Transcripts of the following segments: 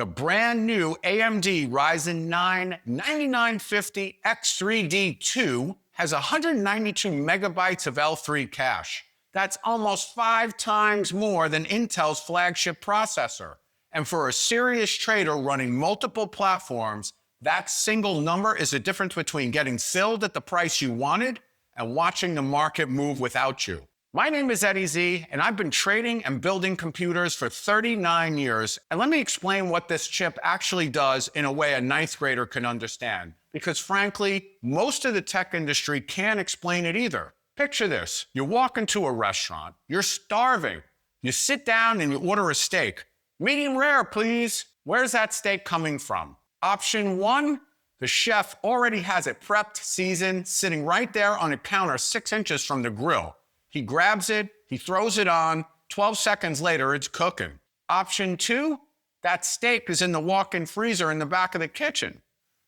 The brand new AMD Ryzen 9 9950X3D2 has 192 megabytes of L3 cache. That's almost 5 times more than Intel's flagship processor. And for a serious trader running multiple platforms, that single number is the difference between getting filled at the price you wanted and watching the market move without you. My name is Eddie Z, and I've been trading and building computers for 39 years. And let me explain what this chip actually does in a way a ninth grader can understand. Because frankly, most of the tech industry can't explain it either. Picture this. You walk into a restaurant. You're starving. You sit down and you order a steak. Medium rare, please. Where's that steak coming from? Option 1, the chef already has it prepped, seasoned, sitting right there on a counter 6 inches from the grill. He grabs it, he throws it on, 12 seconds later, it's cooking. Option 2, that steak is in the walk-in freezer in the back of the kitchen.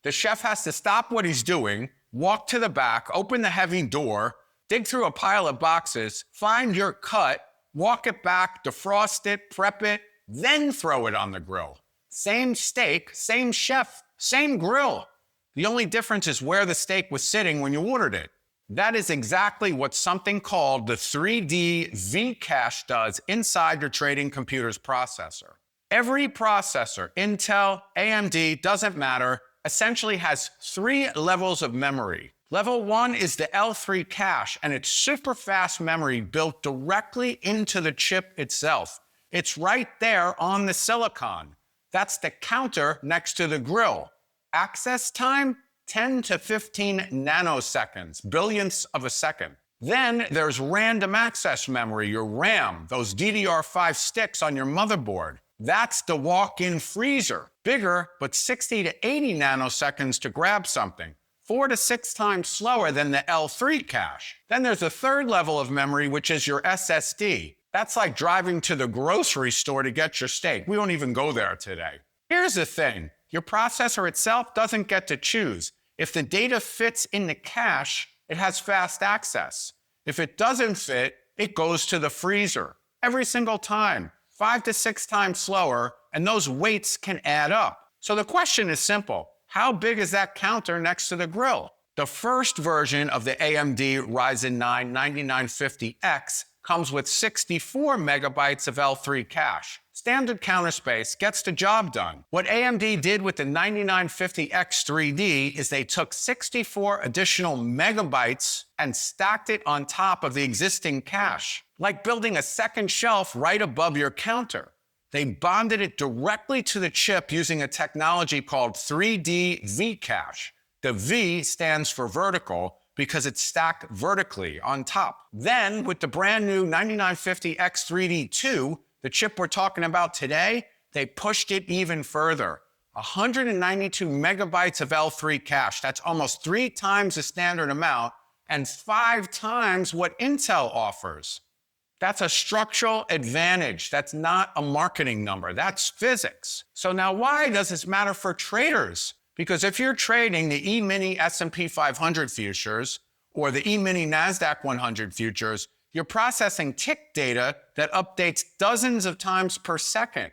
The chef has to stop what he's doing, walk to the back, open the heavy door, dig through a pile of boxes, find your cut, walk it back, defrost it, prep it, then throw it on the grill. Same steak, same chef, same grill. The only difference is where the steak was sitting when you ordered it. That is exactly what something called the 3D V-cache does inside your trading computer's processor. Every processor, Intel, AMD, doesn't matter, essentially has 3 levels of memory. Level 1 is the L3 cache, and it's super fast memory built directly into the chip itself. It's right there on the silicon. That's the counter next to the grill. Access time? 10 to 15 nanoseconds, billionths of a second. Then there's random access memory, your RAM, those DDR5 sticks on your motherboard. That's the walk-in freezer. Bigger, but 60 to 80 nanoseconds to grab something. 4 to 6 times slower than the L3 cache. Then there's a third level of memory, which is your SSD. That's like driving to the grocery store to get your steak. We don't even go there today. Here's the thing. Your processor itself doesn't get to choose. If the data fits in the cache, it has fast access. If it doesn't fit, it goes to the freezer. Every single time, 5 to 6 times slower, and those weights can add up. So the question is simple. How big is that counter next to the grill? The first version of the AMD Ryzen 9 9950X comes with 64 megabytes of L3 cache. Standard counter space gets the job done. What AMD did with the 9950X3D is they took 64 additional megabytes and stacked it on top of the existing cache, like building a second shelf right above your counter. They bonded it directly to the chip using a technology called 3D V-cache. The V stands for vertical, because it's stacked vertically on top. Then, with the brand new 9950X3D2, the chip we're talking about today, they pushed it even further. 192 megabytes of L3 cache. That's almost 3 times the standard amount and 5 times what Intel offers. That's a structural advantage. That's not a marketing number. That's physics. So now why does this matter for traders? Because if you're trading the E-mini S&P 500 futures or the E-mini NASDAQ 100 futures, you're processing tick data that updates dozens of times per second.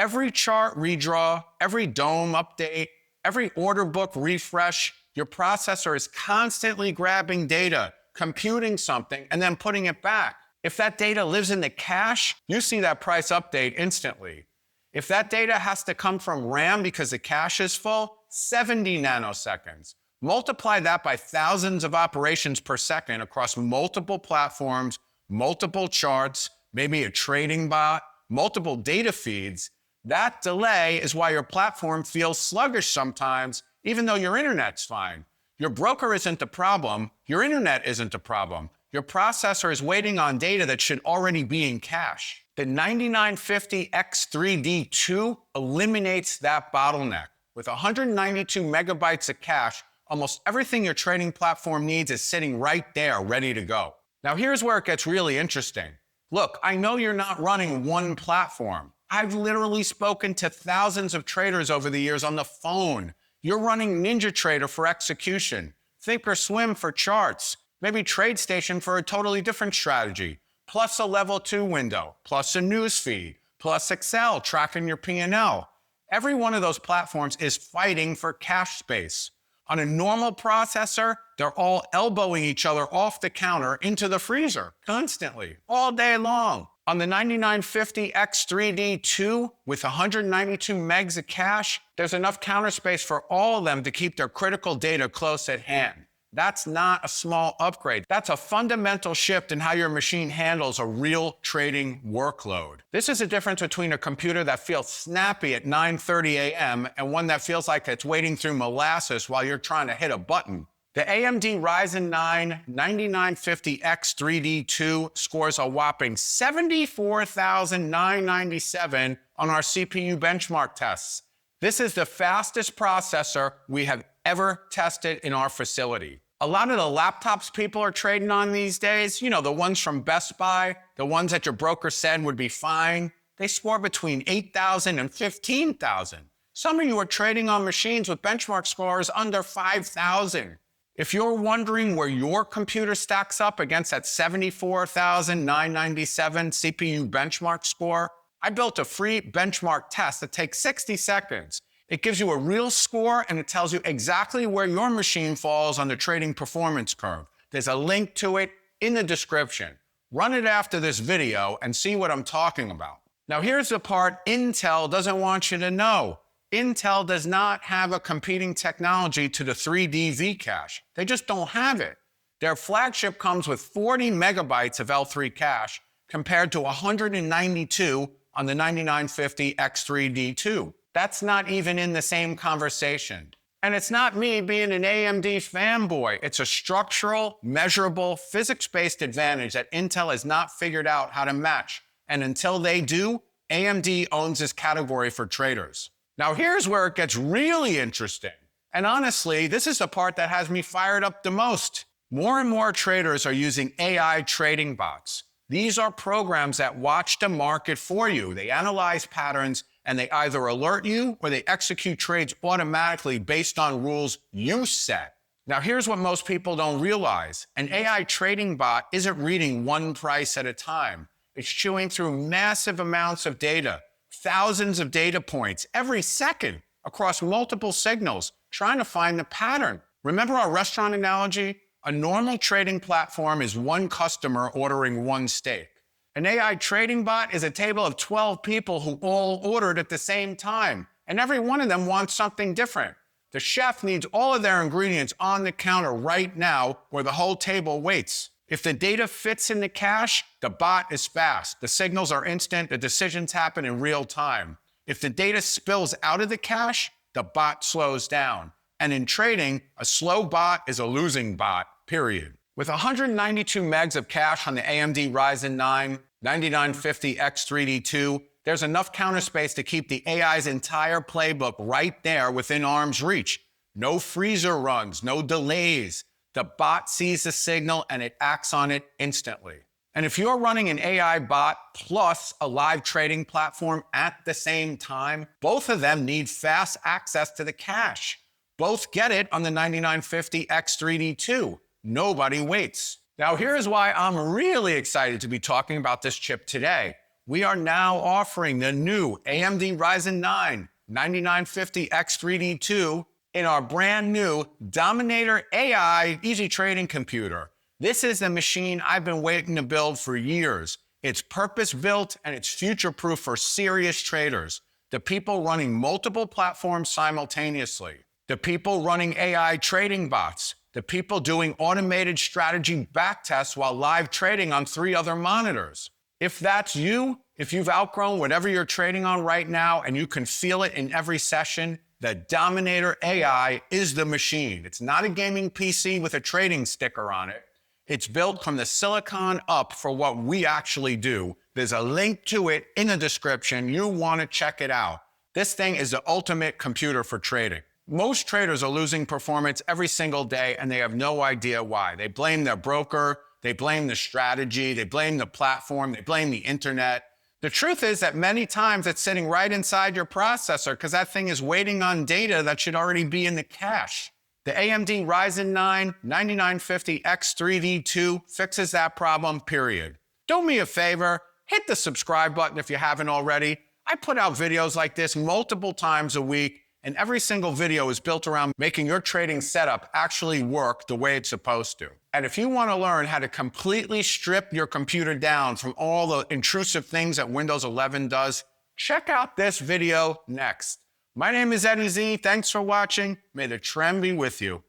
Every chart redraw, every DOM update, every order book refresh, your processor is constantly grabbing data, computing something, and then putting it back. If that data lives in the cache, you see that price update instantly. If that data has to come from RAM because the cache is full, 70 nanoseconds. Multiply that by thousands of operations per second across multiple platforms, multiple charts, maybe a trading bot, multiple data feeds. That delay is why your platform feels sluggish sometimes, even though your internet's fine. Your broker isn't the problem. Your internet isn't the problem. Your processor is waiting on data that should already be in cache. The 9950X3D2 eliminates that bottleneck. With 192 megabytes of cache, almost everything your trading platform needs is sitting right there, ready to go. Now here's where it gets really interesting. Look, I know you're not running one platform. I've literally spoken to thousands of traders over the years on the phone. You're running NinjaTrader for execution, ThinkorSwim for charts, maybe TradeStation for a totally different strategy, plus a level 2 window, plus a news feed, plus Excel tracking your P&L. Every one of those platforms is fighting for cache space. On a normal processor, they're all elbowing each other off the counter into the freezer constantly, all day long. On the 9950X3D2 with 192 megs of cache, there's enough counter space for all of them to keep their critical data close at hand. That's not a small upgrade. That's a fundamental shift in how your machine handles a real trading workload. This is the difference between a computer that feels snappy at 9:30 a.m. and one that feels like it's wading through molasses while you're trying to hit a button. The AMD Ryzen 9 9950X3D2 scores a whopping 74,997 on our CPU benchmark tests. This is the fastest processor we have ever tested in our facility. A lot of the laptops people are trading on these days, you know, the ones from Best Buy, the ones that your broker said would be fine, they score between 8,000 and 15,000. Some of you are trading on machines with benchmark scores under 5,000. If you're wondering where your computer stacks up against that 74,997 CPU benchmark score, I built a free benchmark test that takes 60 seconds. It gives you a real score and it tells you exactly where your machine falls on the trading performance curve. There's a link to it in the description. Run it after this video and see what I'm talking about. Now here's the part Intel doesn't want you to know. Intel does not have a competing technology to the 3D V cache. They just don't have it. Their flagship comes with 40 megabytes of L3 cache compared to 192 on the 9950X3D2. That's not even in the same conversation. And it's not me being an AMD fanboy. It's a structural, measurable, physics-based advantage that Intel has not figured out how to match. And until they do, AMD owns this category for traders. Now here's where it gets really interesting. And honestly, this is the part that has me fired up the most. More and more traders are using AI trading bots. These are programs that watch the market for you. They analyze patterns and they either alert you or they execute trades automatically based on rules you set. Now here's what most people don't realize. An AI trading bot isn't reading one price at a time. It's chewing through massive amounts of data, thousands of data points every second across multiple signals, trying to find the pattern. Remember our restaurant analogy? A normal trading platform is one customer ordering one steak. An AI trading bot is a table of 12 people who all ordered at the same time, and every one of them wants something different. The chef needs all of their ingredients on the counter right now where the whole table waits. If the data fits in the cache, the bot is fast. The signals are instant. The decisions happen in real time. If the data spills out of the cache, the bot slows down. And in trading, a slow bot is a losing bot, period. With 192 megs of cache on the AMD Ryzen 9 9950X3D2, there's enough counter space to keep the AI's entire playbook right there within arm's reach. No freezer runs, no delays. The bot sees the signal and it acts on it instantly. And if you're running an AI bot plus a live trading platform at the same time, both of them need fast access to the cache. Both get it on the 9950X3D2. Nobody waits. Now here's why I'm really excited to be talking about this chip today. We are now offering the new AMD Ryzen 9 9950X3D2 in our brand new Dominator AI easy trading computer. This is the machine I've been waiting to build for years. It's purpose-built and it's future-proof for serious traders. The people running multiple platforms simultaneously. The people running AI trading bots. The people doing automated strategy backtests while live trading on 3 other monitors. If that's you, if you've outgrown whatever you're trading on right now and you can feel it in every session, the Dominator AI is the machine. It's not a gaming PC with a trading sticker on it. It's built from the silicon up for what we actually do. There's a link to it in the description. You want to check it out. This thing is the ultimate computer for trading. Most traders are losing performance every single day and they have no idea why. They blame their broker, they blame the strategy, they blame the platform, they blame the internet. The truth is that many times it's sitting right inside your processor because that thing is waiting on data that should already be in the cache. The AMD Ryzen 9 9950X3D2 fixes that problem, period. Do me a favor, hit the subscribe button if you haven't already. I put out videos like this multiple times a week, and every single video is built around making your trading setup actually work the way it's supposed to. And if you want to learn how to completely strip your computer down from all the intrusive things that Windows 11 does, check out this video next. My name is Eddie Z. Thanks for watching. May the trend be with you.